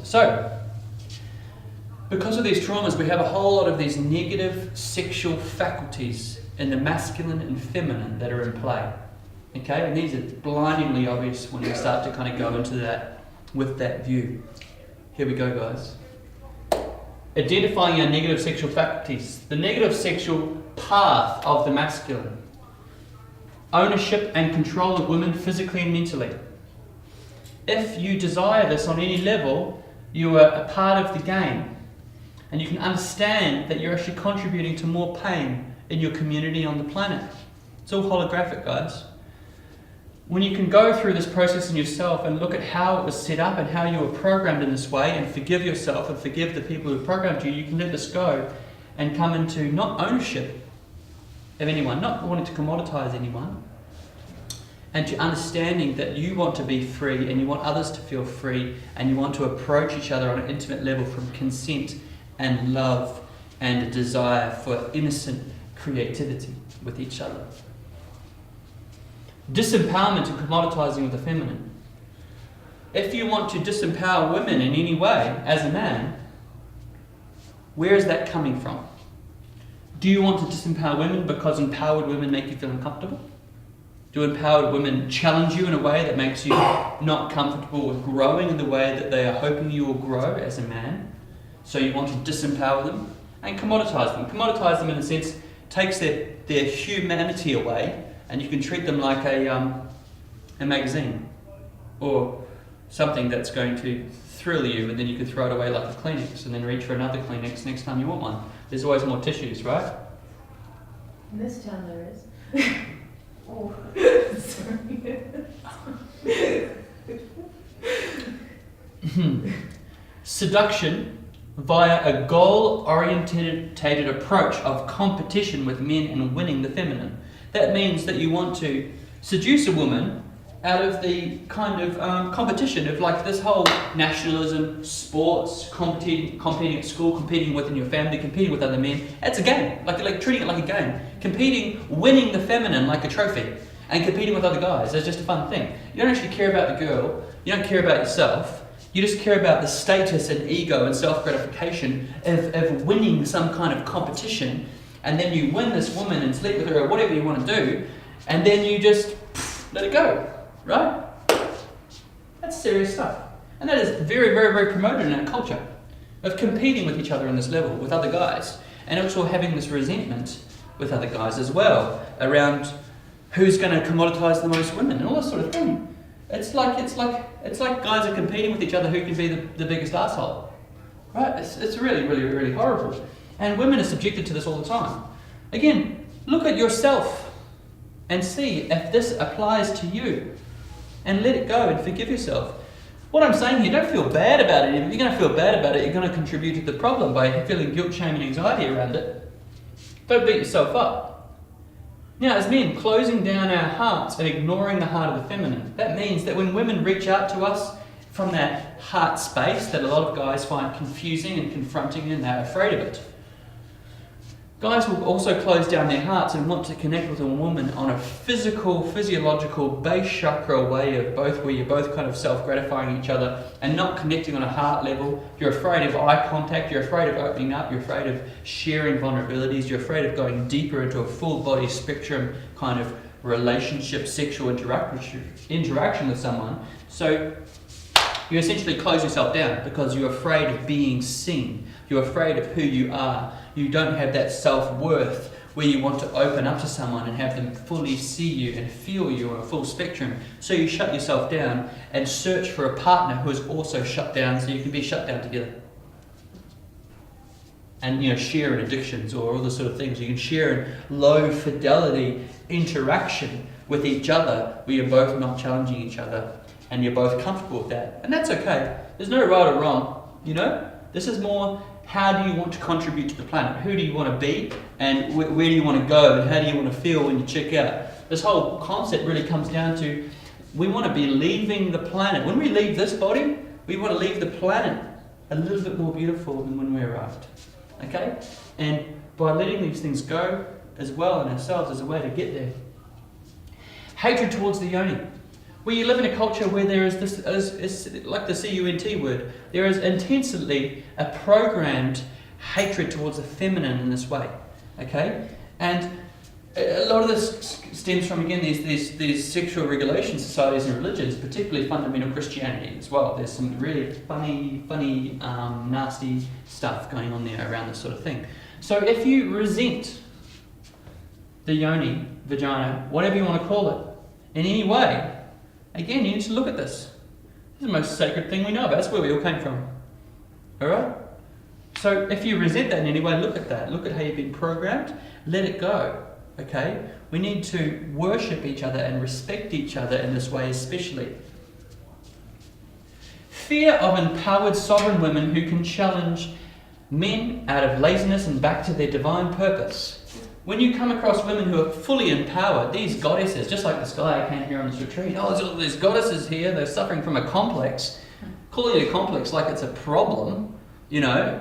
So, because of these traumas, we have a whole lot of these negative sexual faculties in the masculine and feminine that are in play. Okay, and these are blindingly obvious when we start to kind of go into that with that view. Here we go, guys. Identifying our negative sexual faculties. The negative sexual path of the masculine. Ownership and control of women physically and mentally. If you desire this on any level, you are a part of the game. And you can understand that you're actually contributing to more pain in your community on the planet. It's all holographic, guys. When you can go through this process in yourself and look at how it was set up and how you were programmed in this way and forgive yourself and forgive the people who programmed you, you can let this go and come into not ownership of anyone, not wanting to commoditize anyone, and to understanding that you want to be free and you want others to feel free and you want to approach each other on an intimate level from consent and love and a desire for innocent creativity with each other. Disempowerment and commoditizing of the feminine. If you want to disempower women in any way as a man, where is that coming from? Do you want to disempower women because empowered women make you feel uncomfortable? Do empowered women challenge you in a way that makes you not comfortable with growing in the way that they are hoping you will grow as a man? So you want to disempower them and commoditize them. Commoditize them in a sense takes their humanity away, and you can treat them like a magazine or something that's going to thrill you, and then you can throw it away like a Kleenex and then reach for another Kleenex next time you want one. There's always more tissues, right? In this town there is. Oh, sorry. Seduction via a goal-oriented approach of competition with men and winning the feminine. That means that you want to seduce a woman out of the kind of competition of like this whole nationalism, sports, competing at school, competing within your family, competing with other men. It's a game, like treating it like a game. Competing, winning the feminine like a trophy, and competing with other guys. It's just a fun thing. You don't actually care about the girl, you don't care about yourself, you just care about the status and ego and self-gratification of winning some kind of competition, and then you win this woman and sleep with her or whatever you want to do, and then you just let it go, right? That's serious stuff. And that is very, very, very promoted in our culture of competing with each other on this level, with other guys, and also having this resentment with other guys as well, around who's going to commoditize the most women and all this sort of thing. It's like guys are competing with each other who can be the biggest asshole, right? It's really, really, really horrible. And women are subjected to this all the time. Again, look at yourself and see if this applies to you, and let it go and forgive yourself. What I'm saying here, don't feel bad about it. If you're going to feel bad about it, you're going to contribute to the problem by feeling guilt, shame and anxiety around it. Don't beat yourself up. Now, as men, closing down our hearts and ignoring the heart of the feminine, that means that when women reach out to us from that heart space that a lot of guys find confusing and confronting and they're afraid of it, guys will also close down their hearts and want to connect with a woman on a physical, physiological, base chakra way of both, where you're both kind of self-gratifying each other and not connecting on a heart level. You're afraid of eye contact, you're afraid of opening up, you're afraid of sharing vulnerabilities, you're afraid of going deeper into a full body spectrum kind of relationship, sexual interaction with someone. So you essentially close yourself down because you're afraid of being seen. You're afraid of who you are. You don't have that self-worth where you want to open up to someone and have them fully see you and feel you on a full spectrum. So you shut yourself down and search for a partner who is also shut down so you can be shut down together. And share in addictions or all those sort of things. You can share in low fidelity interaction with each other where you're both not challenging each other and you're both comfortable with that. And that's okay. There's no right or wrong, This is more, how do you want to contribute to the planet? Who do you want to be? And where do you want to go? And how do you want to feel when you check out? This whole concept really comes down to, we want to be leaving the planet. When we leave this body, we want to leave the planet a little bit more beautiful than when we arrived. Okay? And by letting these things go as well in ourselves is a way to get there. Hatred towards the yoni. where you live in a culture where there is this, is like the CUNT word, there is intensely a programmed hatred towards the feminine in this way, okay? And a lot of this stems from, again, these sexual regulation societies and religions, particularly fundamental Christianity as well. There's some really funny, nasty stuff going on there around this sort of thing. So if you resent the yoni, vagina, whatever you want to call it, in any way, again, you need to look at this. This is the most sacred thing we know about. That's where we all came from. Alright? So if you resent that in any way, look at that. Look at how you've been programmed. Let it go. Okay? We need to worship each other and respect each other in this way especially. Fear of empowered sovereign women who can challenge men out of laziness and back to their divine purpose. When you come across women who are fully empowered, these goddesses, just like this guy I came here on this retreat, there's goddesses here, they're suffering from a complex. Calling it a complex like it's a problem, you know.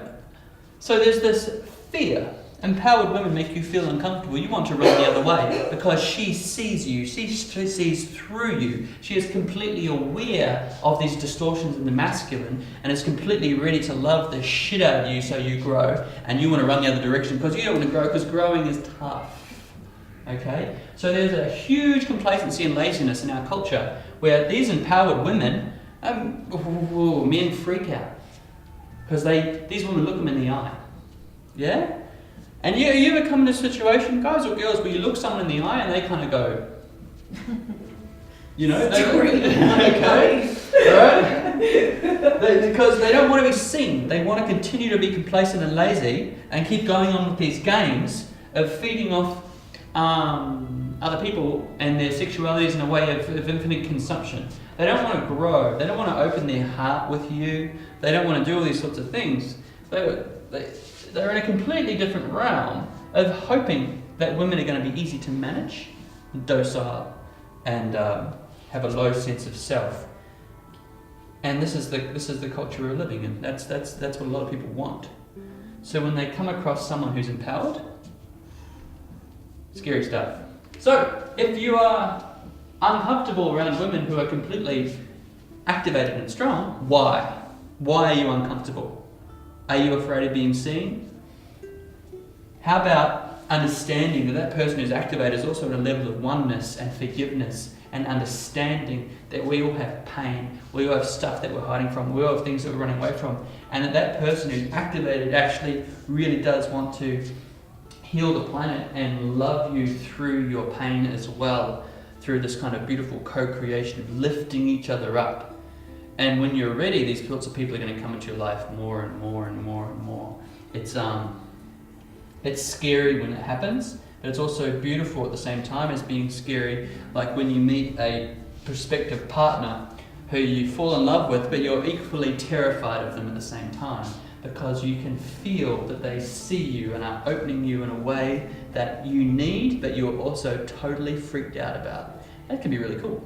So there's this fear. Empowered women make you feel uncomfortable. You want to run the other way because she sees you. She sees through you. She is completely aware of these distortions in the masculine and is completely ready to love the shit out of you so you grow, and you want to run the other direction because you don't want to grow because growing is tough. Okay? So there's a huge complacency and laziness in our culture where these empowered women, men freak out because these women look them in the eye. Yeah? And you ever come in a situation, guys or girls, where you look someone in the eye and they kind of go, you know, okay, right? Because they don't want to be seen. They want to continue to be complacent and lazy and keep going on with these games of feeding off other people and their sexualities in a way of infinite consumption. They don't want to grow. They don't want to open their heart with you. They don't want to do all these sorts of things. They're in a completely different realm of hoping that women are going to be easy to manage, docile, and have a low sense of self. And this is the culture we're living in. That's what a lot of people want. So when they come across someone who's empowered, scary stuff. So if you are uncomfortable around women who are completely activated and strong, why? Why are you uncomfortable? Are you afraid of being seen? How about understanding that person who's activated is also at a level of oneness and forgiveness and understanding that we all have pain, we all have stuff that we're hiding from, we all have things that we're running away from, and that person who's activated actually really does want to heal the planet and love you through your pain as well, through this kind of beautiful co-creation of lifting each other up. And when you're ready, these sorts of people are going to come into your life more and more and more and more. It's scary when it happens, but it's also beautiful at the same time as being scary, like when you meet a prospective partner who you fall in love with, but you're equally terrified of them at the same time, because you can feel that they see you and are opening you in a way that you need, but you're also totally freaked out about. That can be really cool.